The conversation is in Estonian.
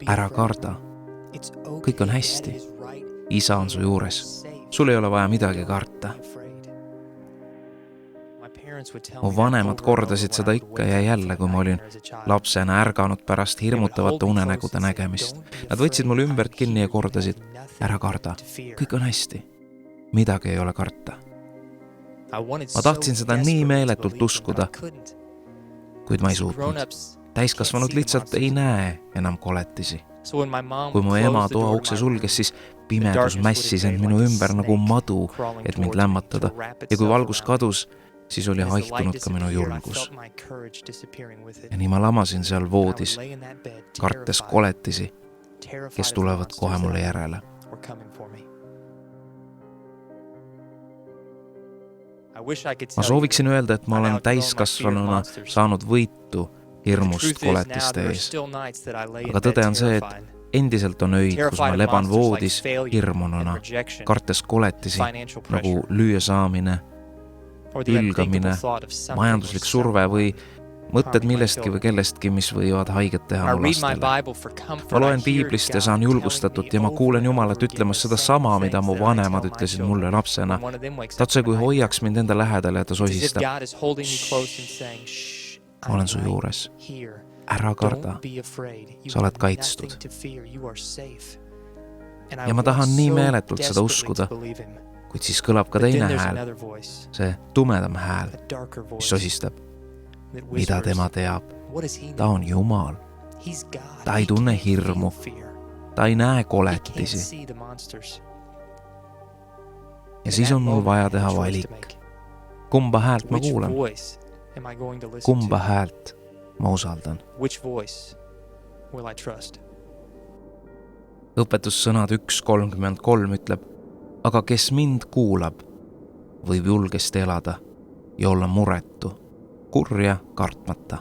Ära karda. Kõik on hästi. Isa on su juures. Sul ei ole vaja midagi karta. Mu vanemad kordasid seda ikka ja jälle, kui ma olin lapsena ärganud pärast hirmutavate unenägude nägemist. Nad võtsid mul ümbert kinni ja kordasid, ära karda, kõik on hästi. Midagi ei ole karta. Ma tahtsin seda nii meeletult uskuda, kuid ma ei suutnud. Täiskasvanud lihtsalt ei näe enam koletisi. Kui mu ema toa ukse sulges, siis pimedus mässis end minu ümber nagu madu, et mind lämmatada. Ja kui valgus kadus, siis oli haihtunud ka minu julgus. Ja nii ma lamasin seal voodis, kartes koletisi, kes tulevad kohe mulle järele. Ma sooviksin öelda, et ma olen täiskasvanuna saanud võitu hirmust koletiste ees. Aga tõde on see, et endiselt on öid, kus ma leban voodis hirmununa, kartes koletisi nagu lüüa saamine, ülgamine, majanduslik surve või mõtted millestki või kellestki, mis võivad haiget teha mu lastele. Ma loen piiblist ja saan julgustatud ja ma kuulen Jumalat ütlemas seda sama, mida mu vanemad ütlesid mulle lapsena. Ta otse kui hoiaks mind enda lähedale ja ta sosistab. Ma olen su juures. Ära karda. Sa oled kaitstud. Ja ma tahan nii meeletult seda uskuda, kuid siis kõlab ka teine hääl, see tumedam hääl, mis sosistab. Mida tema teab? Ta on Jumal. Ta ei tunne hirmu. Ta ei näe koletisi. Ja siis on mul vaja teha valik. Kumba häält ma kuulan? Kumba häält ma usaldan? Õpetussõnad 1.33 ütleb, aga kes mind kuulab, võib julgesti elada ja olla muretu, kurja kartmata.